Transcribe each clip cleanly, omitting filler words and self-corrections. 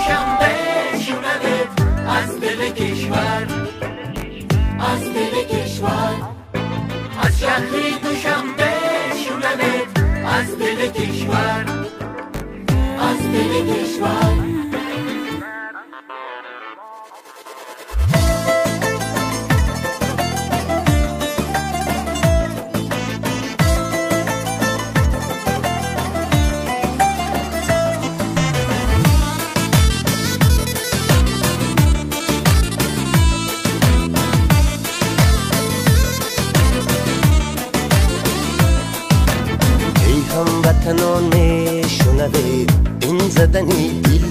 دوشنبه شونمت از دل کشور از دل کشور از شهری دوشنبه شونمت از دل کشور از دل کشور هموطنان میشنوید این زدنی دل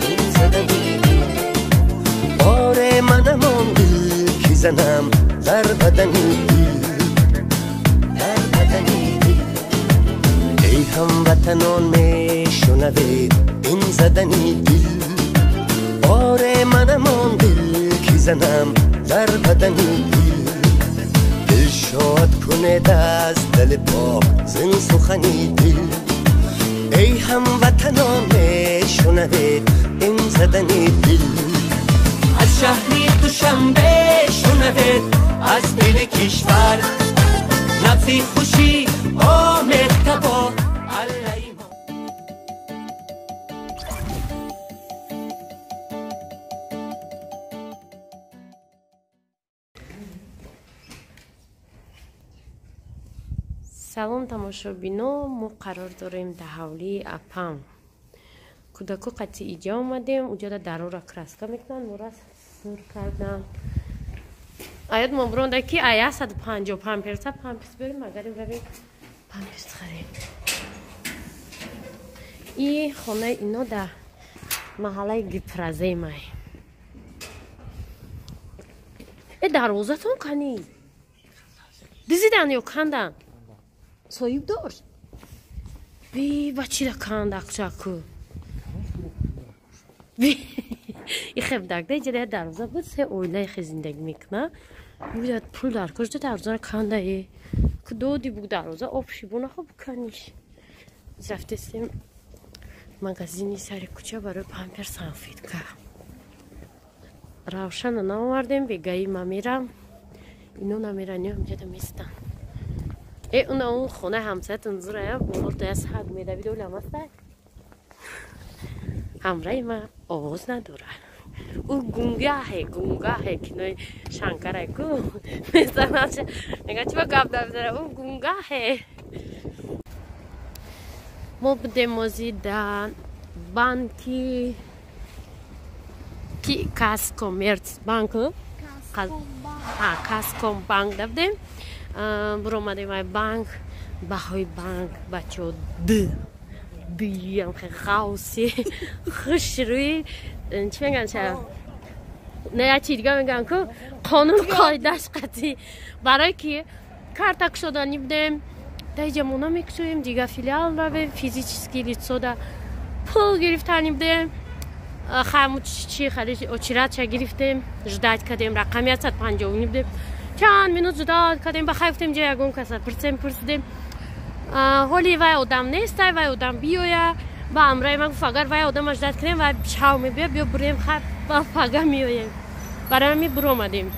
این زدنی دل بار منم آن دل که زنم در بدنی دل در بدنی دل ای هموطنان میشنوید این زدنی دل بار منم آن دل که زنم در بدنی دل شاد کنه از دل پاک زن سخنی دل ای هموطنان میشنوید این زدنی دل از شهری دوشنبه شونمت از دل کشور نبضی خوشی آمد تبا سلام تماشابینو ما قرار داریم در حولی اپم کودکو قطعی ایجا آمدیم اونجا درو را کرسکا میکنن مرا سور کردن آیاد ما برونده که آیا 150 پمپرسا پمپرس بریم مگریم رویم پمپرس خریم این خانه اینا در محله گپرزه مای دروازه تون کنی دیزیدن یا کندن صاحب داشت بی بچی را کند اقشاکو بی این خب دکده جده دروازه بود سه اویله خی زندگی میکنه باید پول در کشته دروازه را کنده ای که دودی بود دروازه آبشی بونه خوب کنیش رفته سیم مگزینی سر کوچه برای پمپر سنفید که روشن رو نماردیم بگهی ما میرم اینو نمیرن یا همجده میستن ای اون خونه همسایت انظوره یا بمار دست حق میده بیدو لمسته همراه ما آواز نداره او گونگاه کنوی شنکره کو میزنه میگه چی با گفت داره او گونگاه ما بودیم مزیدن بانکی کی کاسکومرس بانک کاسکوم بانک دادیم برو مدیم بانک باهای بانک بچه دی هم خیلی خاصی خوش روی چی میگن چه نه چی دیگه میگن که قانون قاعدش قطعی برای که کارتک شدنی بدیم در جمعونه میکشویم دیگه فیلیال را به فیزیچسکی لیتسو دا پول گرفتنی بدیم خیلی چی خیلی اچیرات چه گرفتیم جداد کردیم رقمی 150 بدیم چند مینوت جداد کردیم بخواهیم جای اگون کسا پرسیدیم حالی وای آدم نیست وای آدم بیاید با امرای من فقط وای آدم اجداد کنیم و چاو میبیا بیا بریم خب با فقط میایم برای می برو آمدیم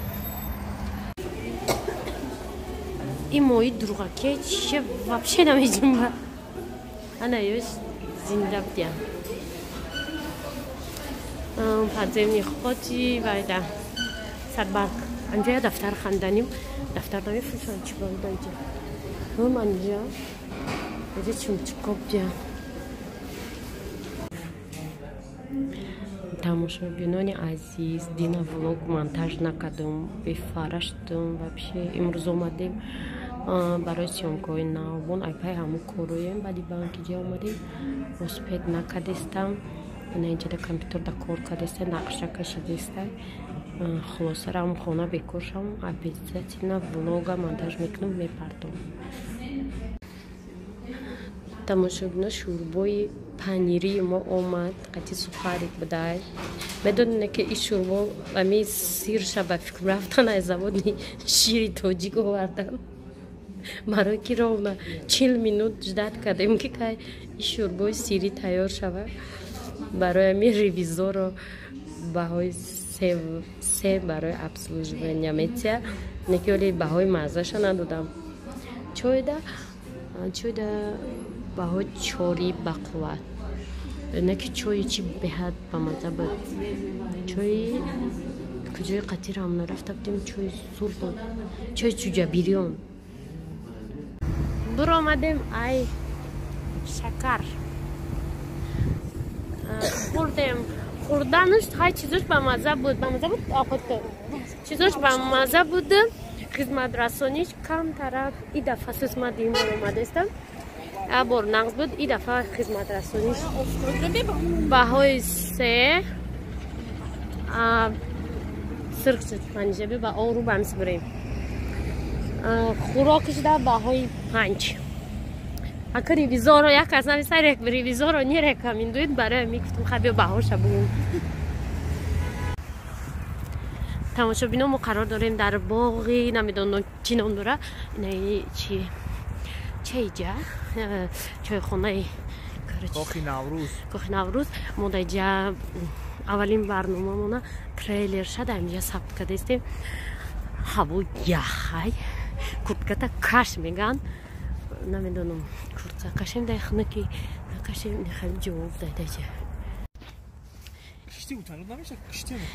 این موی دروغه چه وابشه نمیجیم با انا یوش زنده بدیم پرزیمی خودی وایده سربرک انجا دفتر خاندانیم دفتر نمی فروشن چی باید اینجا هم انجا اینجا چمچکاب بیا تماشابینان عزیز دینا ولوگ монтаж نکردم بفرستم вообще امروز اومدیم برای سیمکوی ناون ایپای همو کرویم بعدی بانکی جا اومدیم وسپید نکردستم اینجا در کامپیوتر در کار کردسته نقشه کشیدسته خلاصه رام خونه بکشم обязательно влога монтаж میکنم میپردم تماشابینا شوربای پنیری ما اومد قطعی سفاری بدای بدون که این شوربا امی سیر شب فکر رفتن از زبان شیری توجیک آوردن برای که راونا 40 مینوت جدت کردیم که این شوربای سیری تیار شود برای می ریویزور رو بهای سه برای обслуживание میتیا نکیولی بهای مزهش ندادم چای ده بهای چوری بقوت نکی چای چی بهت با مزه بود چای کجای قطیر هم نرفته بودیم چای سور بود چای چوجه بیریون برو آمدیم ای شکر خوردنش های چیزش با مزه بود آقا تو چیزش با مزه بود خدمت رسانیش کم طرف این دفعه سسمت این بار آمده استم بار نقص بود این دفعه خدمت رسانیش بهای سه سرخ شد پنجه با آرو بمس بریم خوراکش در بهای 5 اگر ریویزور رو یک از نمی سر ریویزور رو نیرکامندوید برای میگفتم خب بیا بهاش بگم تماشا بینو ما قرار داریم در باقی نمیدونم چی نام داره اینه چی اینجا چای خونه کاخ نوروز ما در اینجا اولین برنامه مونه تریلر شد اینجا ثبت کرده استیم هوا یخی کورتکتا کش میگن نمیدونم کورتکا کشیم در خنکی نکشیم خیلی جواب داده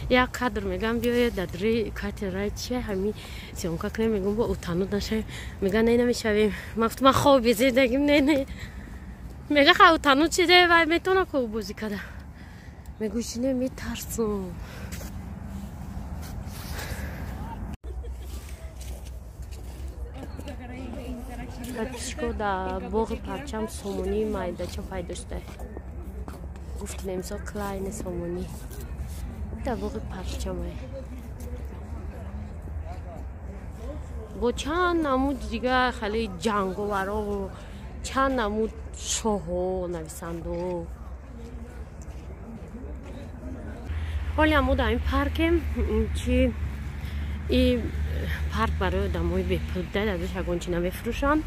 یا کادر میگم بیاید دادری کات رای چیه همین سیونکا کنیم میگم با اوتانود نشه میگن نه نمیشویم من خواب بیزیدگیم نه میگه خواه اوتانود چیده و میتونه که بازی کده میگوش نمیترسم کتشکو در باغ پرچم سومونی مایده چه پای داشته گفت نمیزا کلاین سومونی در باغ پرچم با چند نمود دیگه خیلی جنگاورا و چند نمود شاه و نویسنده حالی همو در این پارکیم چی این پارک برای دمای بپلده درش اگون چی نمیفروشن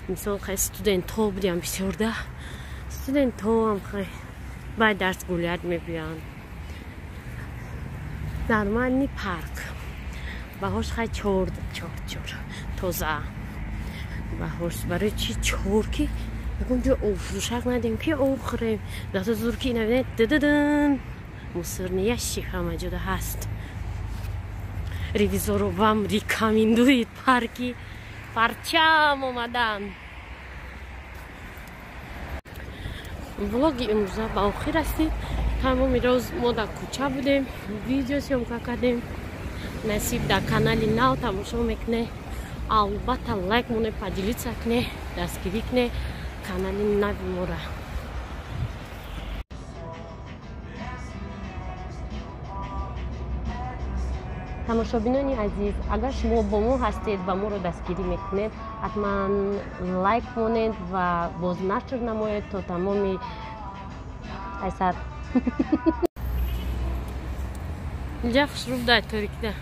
مثلا خیلی استودنت ها بودیم بسیار ده استودنت ها هم خیلی باید درس گولیت میبیان نرمال نی پارک بهاش خیلی چور توزه بهاش برای چی چور کی بگم جو او فروشک ندیم که او خوریم دست زور کی نبینه دددن موسرنیه شیخ همه جده هست ریویزور رو بام ریکامندوید پارکی پرچم اومدن ولاگی امروز به آخر رسید تمام روز ما در کوچه بودیم ویدیو سیم کردیم نصیب در کانال نو تماشا میکنه البته لایک مونه پادیلیت کنه دستگیری کنه کانال نو ما را تماشابینانی عزیز اگر شما با ما هستید و ما رو دستگیری میکنید حتما لایک کنید و باز نشر نمایید تا تمامی ایسر اینجا خوش رو داید طوری که